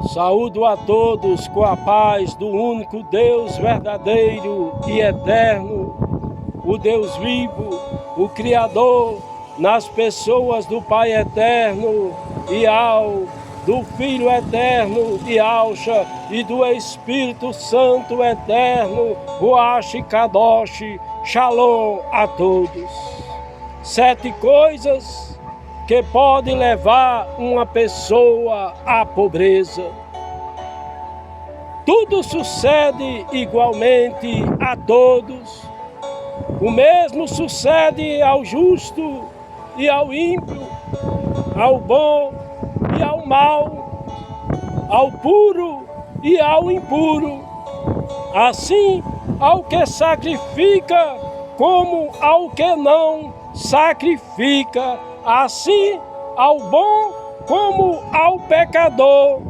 Saúdo a todos com a paz do único Deus verdadeiro e eterno, o Deus vivo, o Criador, nas pessoas do Pai eterno e do Filho eterno e Alcha e do Espírito Santo eterno, Ruach Kadosh, Shalom a todos. 7 coisas que podem levar uma pessoa à pobreza. Tudo sucede igualmente a todos. O mesmo sucede ao justo e ao ímpio, ao bom e ao mau, ao puro e ao impuro. Assim, ao que sacrifica como ao que não sacrifica, assim ao bom como ao pecador,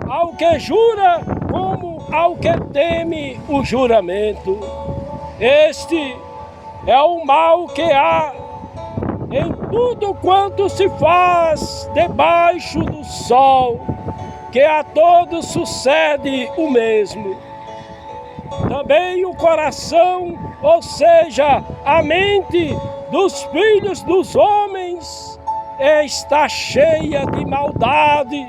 ao que jura como ao que teme o juramento. Este é o mal que há em tudo quanto se faz debaixo do sol, que a todos sucede o mesmo. Também o coração, ou seja, a mente dos filhos dos homens, está cheia de maldade.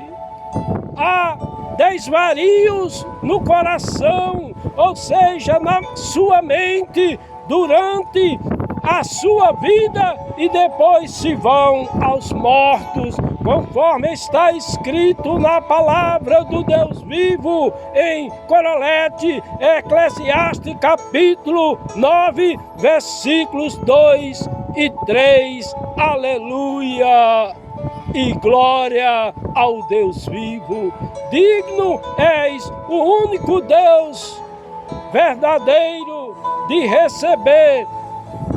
Há desvarios no coração, ou seja, na sua mente, durante a sua vida, e depois se vão aos mortos, conforme está escrito na palavra do Deus vivo em Corolete, Eclesiastes capítulo 9, versículos 2 e 3. Aleluia! E glória ao Deus vivo. Digno és o único Deus verdadeiro de receber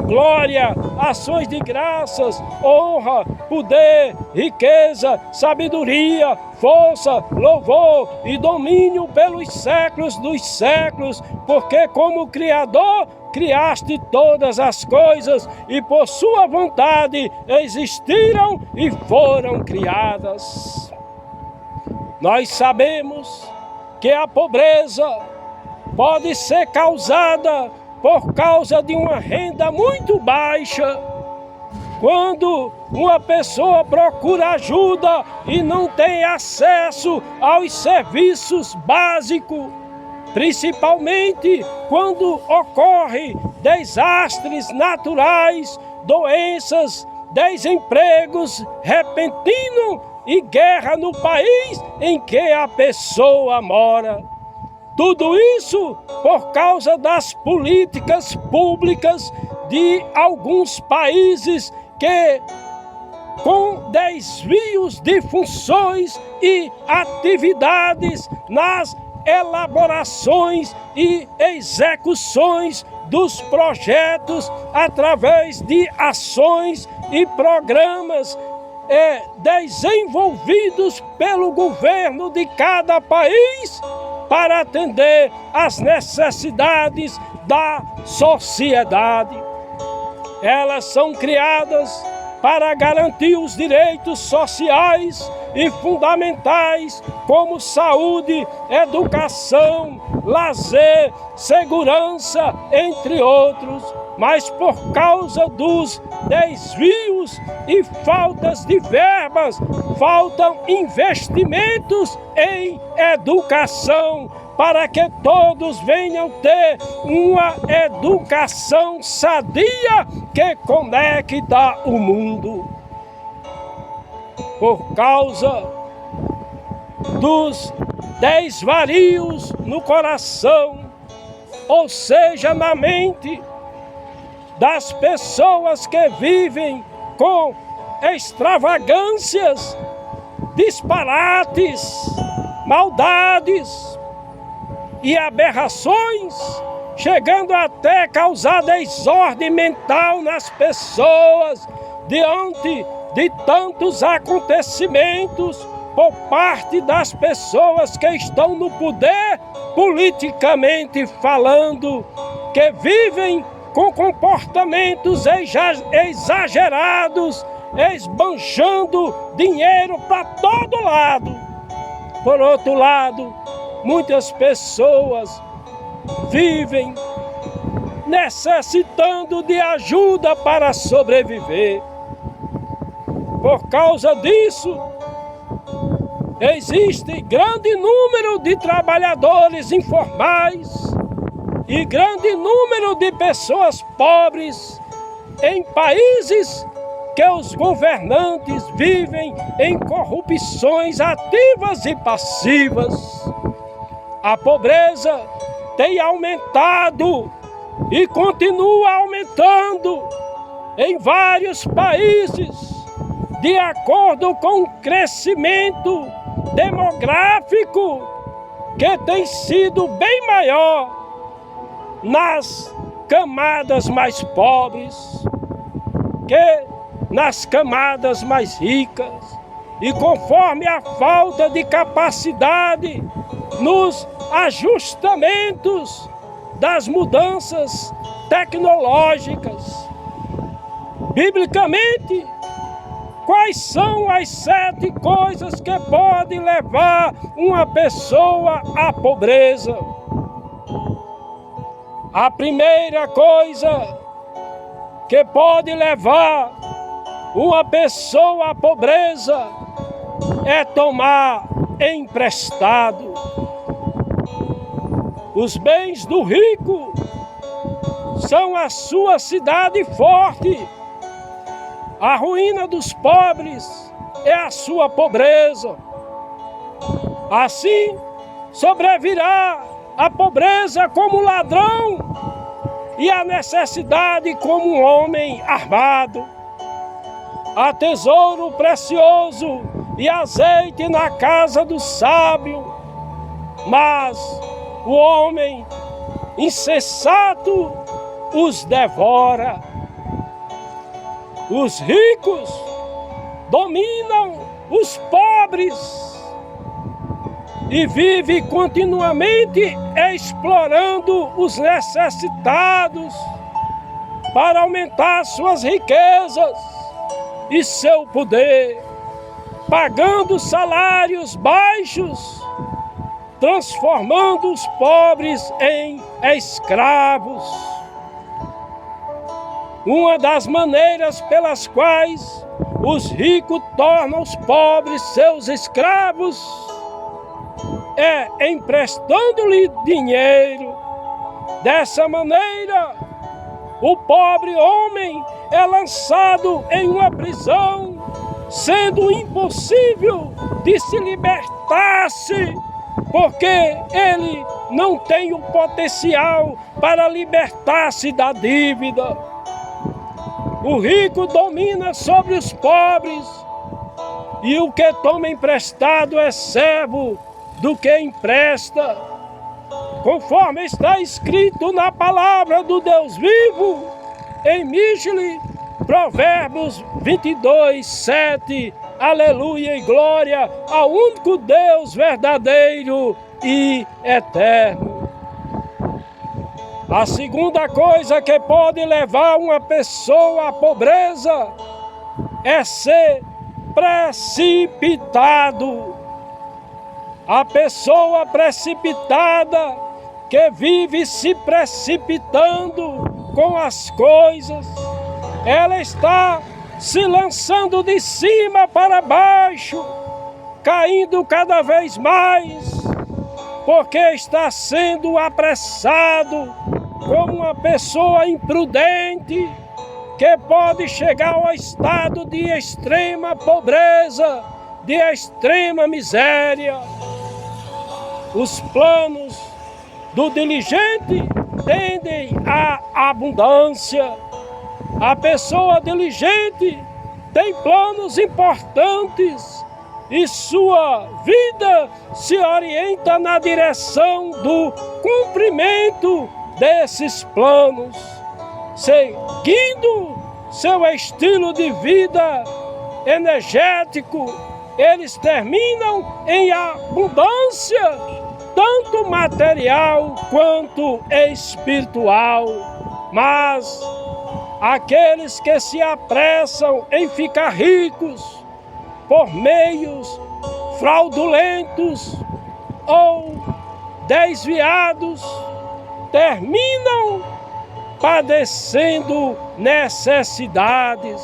glória, ações de graças, honra, poder, riqueza, sabedoria, força, louvor e domínio pelos séculos dos séculos, porque como Criador criaste todas as coisas e por sua vontade existiram e foram criadas. Nós sabemos que a pobreza pode ser causada por causa de uma renda muito baixa. Quando uma pessoa procura ajuda e não tem acesso aos serviços básicos, principalmente quando ocorrem desastres naturais, doenças, desempregos repentinos e guerra no país em que a pessoa mora. Tudo isso por causa das políticas públicas de alguns países que, com desvios de funções e atividades nas elaborações e execuções dos projetos através de ações e programas desenvolvidos pelo governo de cada país para atender às necessidades da sociedade. Elas são criadas para garantir os direitos sociais e fundamentais como saúde, educação, lazer, segurança, entre outros. Mas por causa dos desvios e faltas de verbas, faltam investimentos em educação, para que todos venham ter uma educação sadia que conecta o mundo. Por causa dos desvarios no coração, ou seja, na mente das pessoas que vivem com extravagâncias, disparates, maldades e aberrações, chegando até causar desordem mental nas pessoas diante de tantos acontecimentos por parte das pessoas que estão no poder, politicamente falando, que vivem com comportamentos exagerados, esbanjando dinheiro para todo lado. Por outro lado, muitas pessoas vivem necessitando de ajuda para sobreviver. Por causa disso, existe grande número de trabalhadores informais e grande número de pessoas pobres em países que os governantes vivem em corrupções ativas e passivas. A pobreza tem aumentado e continua aumentando em vários países, de acordo com o crescimento demográfico que tem sido bem maior nas camadas mais pobres que nas camadas mais ricas, e conforme a falta de capacidade nos ajustamentos das mudanças tecnológicas. Biblicamente, quais são as 7 coisas que podem levar uma pessoa à pobreza? A primeira coisa que pode levar uma pessoa à pobreza é tomar emprestado. Os bens do rico são a sua cidade forte. A ruína dos pobres é a sua pobreza. Assim, sobrevirá a pobreza como ladrão e a necessidade como um homem armado. Há tesouro precioso e azeite na casa do sábio, mas o homem insensato os devora. Os ricos dominam os pobres e vivem continuamente explorando os necessitados para aumentar suas riquezas e seu poder, pagando salários baixos, transformando os pobres em escravos. Uma das maneiras pelas quais os ricos tornam os pobres seus escravos é emprestando-lhe dinheiro. Dessa maneira, o pobre homem é lançado em uma prisão, sendo impossível de se libertar-se, porque ele não tem o potencial para libertar-se da dívida. O rico domina sobre os pobres, e o que toma emprestado é servo do que empresta, conforme está escrito na palavra do Deus vivo, em Michele, Provérbios 22, 7. Aleluia e glória ao único Deus verdadeiro e eterno. A segunda coisa que pode levar uma pessoa à pobreza é ser precipitado. A pessoa precipitada que vive se precipitando com as coisas, ela está se lançando de cima para baixo, caindo cada vez mais, porque está sendo apressado como uma pessoa imprudente que pode chegar ao estado de extrema pobreza, de extrema miséria. Os planos do diligente tendem à abundância. A pessoa diligente tem planos importantes e sua vida se orienta na direção do cumprimento desses planos, seguindo seu estilo de vida energético. Eles terminam em abundância, tanto material quanto espiritual. Mas aqueles que se apressam em ficar ricos por meios fraudulentos ou desviados terminam padecendo necessidades.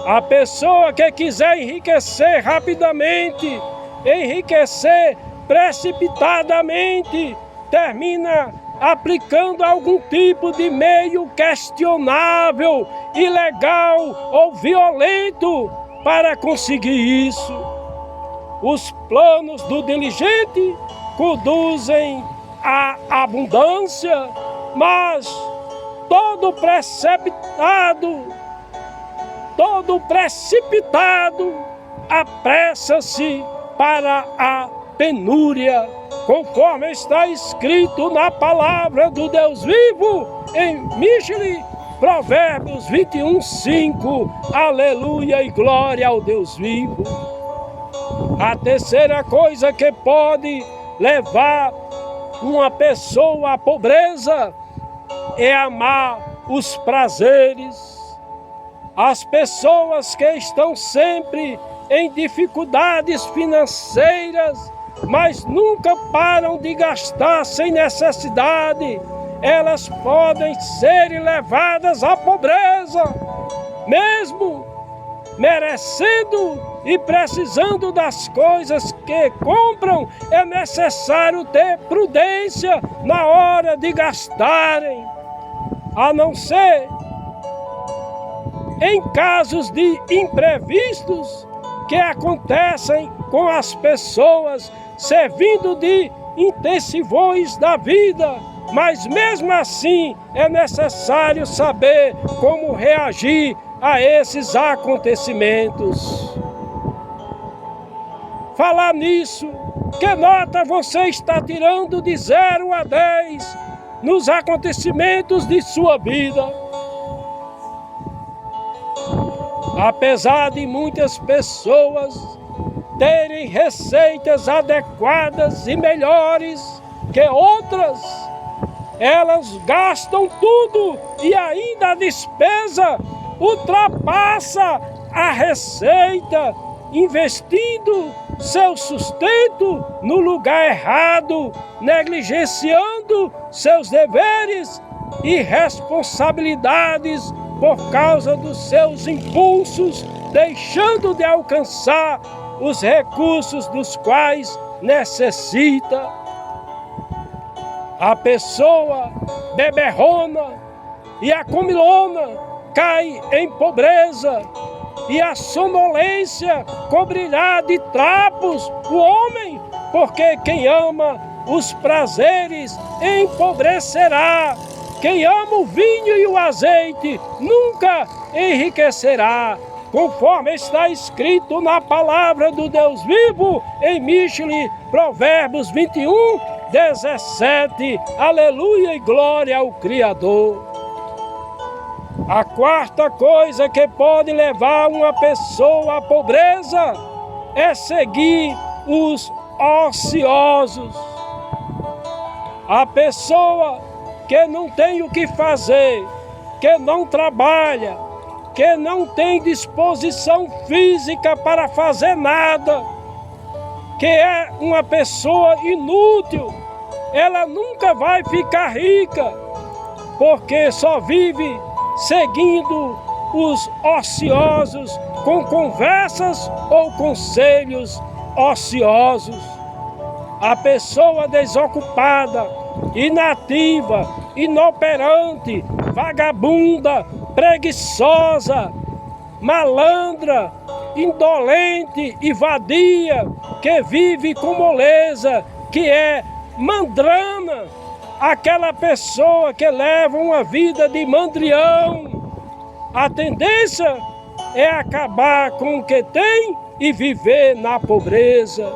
A pessoa que quiser enriquecer rapidamente, enriquecer precipitadamente, termina aplicando algum tipo de meio questionável, ilegal ou violento para conseguir isso. Os planos do diligente conduzem à abundância, mas todo precipitado apressa-se para a penúria, conforme está escrito na palavra do Deus vivo em Michele, Provérbios 21:5. Aleluia e glória ao Deus vivo. A terceira coisa que pode levar uma pessoa à pobreza é amar os prazeres. As pessoas que estão sempre em dificuldades financeiras, mas nunca param de gastar sem necessidade, elas podem ser levadas à pobreza, mesmo merecendo e precisando das coisas que compram. É necessário ter prudência na hora de gastarem, a não ser em casos de imprevistos que acontecem com as pessoas, servindo de intensivões da vida. Mas mesmo assim é necessário saber como reagir a esses acontecimentos. Falar nisso, que nota você está tirando de 0 a 10 nos acontecimentos de sua vida? Apesar de muitas pessoas terem receitas adequadas e melhores que outras, elas gastam tudo e ainda a despesa ultrapassa a receita, investindo seu sustento no lugar errado, negligenciando seus deveres e responsabilidades por causa dos seus impulsos, deixando de alcançar os recursos dos quais necessita. A pessoa beberrona e a comilona cai em pobreza, e a sonolência cobrirá de trapos o homem, porque quem ama os prazeres empobrecerá. Quem ama o vinho e o azeite nunca enriquecerá, conforme está escrito na palavra do Deus vivo em Michele, Provérbios 21:17. Aleluia e glória ao Criador. A quarta coisa que pode levar uma pessoa à pobreza é seguir os ociosos. A pessoa que não tem o que fazer, que não trabalha, que não tem disposição física para fazer nada, que é uma pessoa inútil, ela nunca vai ficar rica, porque só vive seguindo os ociosos com conversas ou conselhos ociosos. A pessoa desocupada, inativa, inoperante, vagabunda, preguiçosa, malandra, indolente e vadia, que vive com moleza, que é mandrana, aquela pessoa que leva uma vida de mandrião. A tendência é acabar com o que tem e viver na pobreza.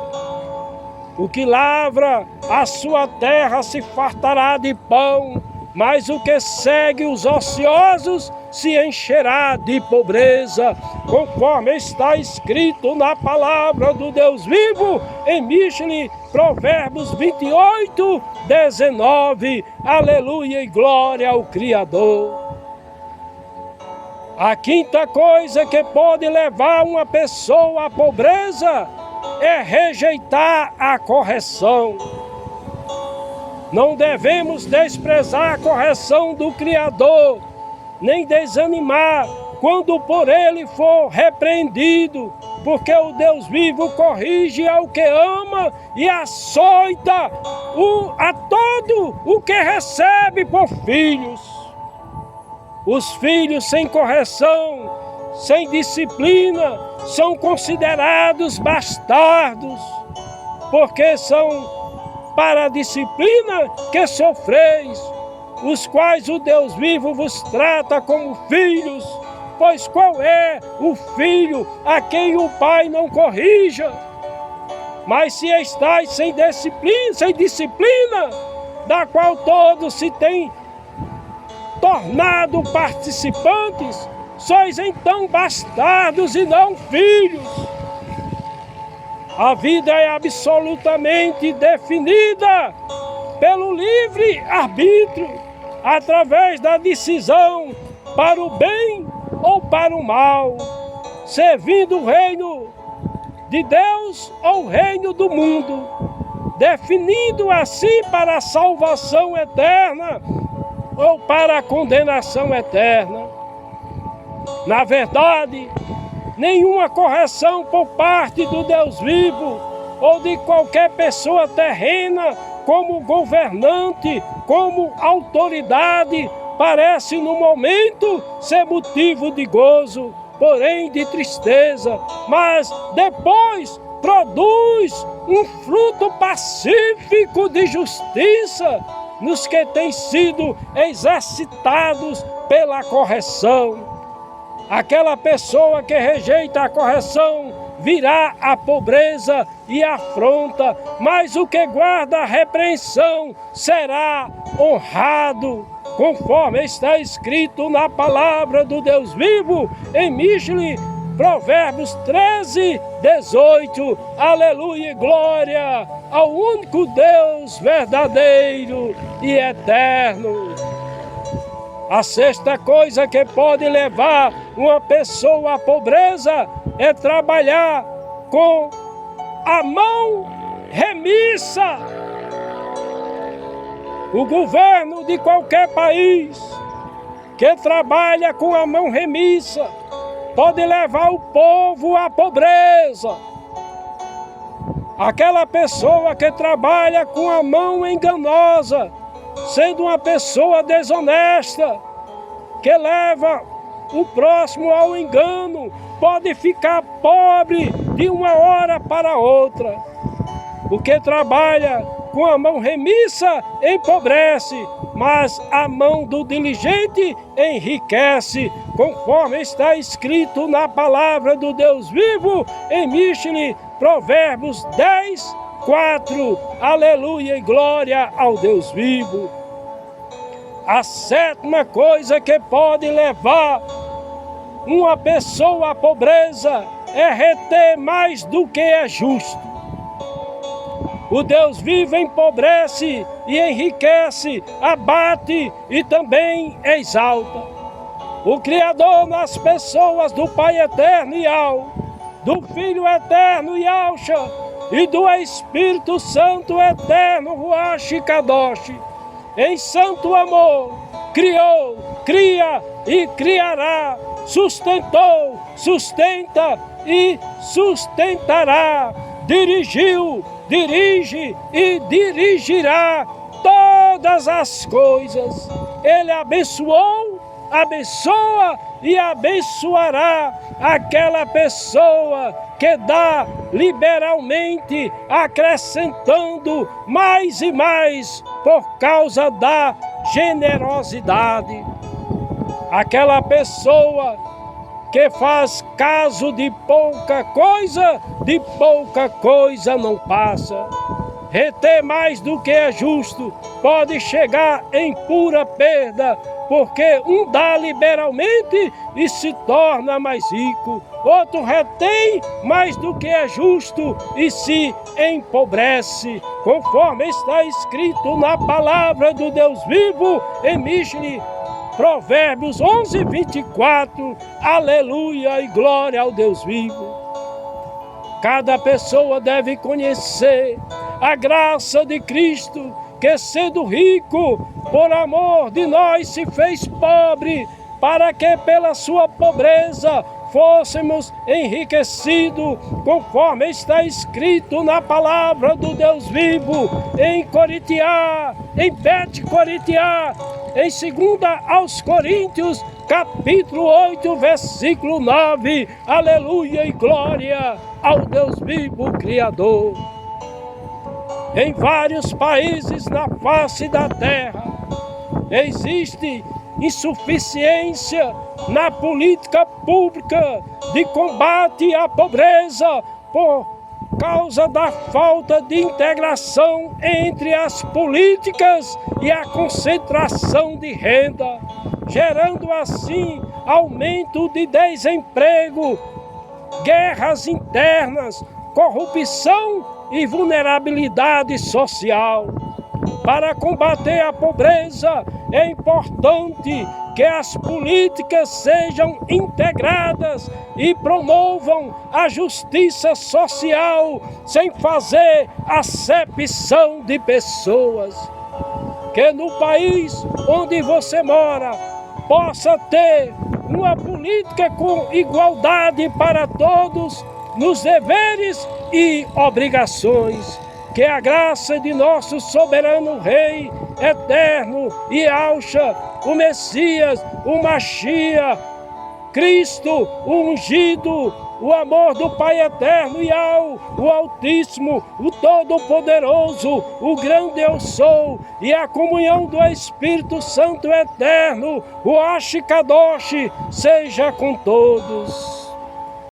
O que lavra a sua terra se fartará de pão, mas o que segue os ociosos se encherá de pobreza, conforme está escrito na palavra do Deus vivo em Michele, Provérbios 28:19. Aleluia e glória ao Criador. A quinta coisa que pode levar uma pessoa à pobreza é rejeitar a correção. Não devemos desprezar a correção do Criador, nem desanimar quando por ele for repreendido, porque o Deus vivo corrige ao que ama e açoita a todo o que recebe por filhos. Os filhos sem correção, sem disciplina, são considerados bastardos, porque são para a disciplina que sofreis, os quais o Deus vivo vos trata como filhos. Pois qual é o filho a quem o pai não corrija? Mas se estáis sem disciplina, da qual todos se têm tornado participantes, sois então bastardos e não filhos. A vida é absolutamente definida pelo livre arbítrio, através da decisão para o bem ou para o mal, servindo o reino de Deus ou o reino do mundo, definindo assim para a salvação eterna ou para a condenação eterna. Na verdade, nenhuma correção por parte do Deus vivo ou de qualquer pessoa terrena, como governante, como autoridade, parece no momento ser motivo de gozo, porém de tristeza, mas depois produz um fruto pacífico de justiça nos que têm sido exercitados pela correção. Aquela pessoa que rejeita a correção virá a pobreza e a afronta, mas o que guarda a repreensão será honrado, conforme está escrito na palavra do Deus vivo, em Michele, Provérbios 13, 18. Aleluia e glória ao único Deus verdadeiro e eterno. A sexta coisa que pode levar uma pessoa à pobreza é trabalhar com a mão remissa. O governo de qualquer país que trabalha com a mão remissa pode levar o povo à pobreza. Aquela pessoa que trabalha com a mão enganosa, sendo uma pessoa desonesta, que leva o próximo ao engano, pode ficar pobre de uma hora para outra. O que trabalha com a mão remissa empobrece, mas a mão do diligente enriquece, conforme está escrito na palavra do Deus vivo, em Michele, Provérbios 10, 4. Aleluia e glória ao Deus vivo. A sétima coisa que pode levar uma pessoa à pobreza é reter mais do que é justo. O Deus vivo empobrece e enriquece, abate e também exalta. O Criador nas pessoas do Pai eterno Yahweh, do Filho eterno Yahshua e do Espírito Santo eterno Ruach Kadosh, em santo amor, criou, cria e criará, sustentou, sustenta e sustentará, dirigiu, dirige e dirigirá todas as coisas. Ele abençoou, abençoa e abençoará aquela pessoa que dá liberalmente, acrescentando mais e mais por causa da generosidade. Aquela pessoa que faz caso de pouca coisa não passa. Reter mais do que é justo pode chegar em pura perda, porque um dá liberalmente e se torna mais rico, outro retém mais do que é justo e se empobrece, conforme está escrito na palavra do Deus vivo, em Michele, Provérbios 11, 24, aleluia e glória ao Deus vivo. Cada pessoa deve conhecer a graça de Cristo, que sendo rico, por amor de nós se fez pobre, para que pela sua pobreza fôssemos enriquecidos, conforme está escrito na palavra do Deus vivo, em Bet Coritiá, em 2 aos Coríntios, capítulo 8, versículo 9. Aleluia e glória ao Deus vivo, Criador. Em vários países na face da terra, existe insuficiência na política pública de combate à pobreza por causa da falta de integração entre as políticas e a concentração de renda, gerando assim aumento de desemprego, guerras internas, corrupção e vulnerabilidade social. Para combater a pobreza, é importante que as políticas sejam integradas e promovam a justiça social sem fazer acepção de pessoas. Que no país onde você mora possa ter uma política com igualdade para todos nos deveres e obrigações. Que a graça de nosso soberano Rei eterno e Yahshua, o Messias, o Machia, Cristo, o ungido, o amor do Pai eterno Yahweh, o Altíssimo, o Todo-Poderoso, o grande eu sou, e a comunhão do Espírito Santo eterno, o Ashikadosh, seja com todos.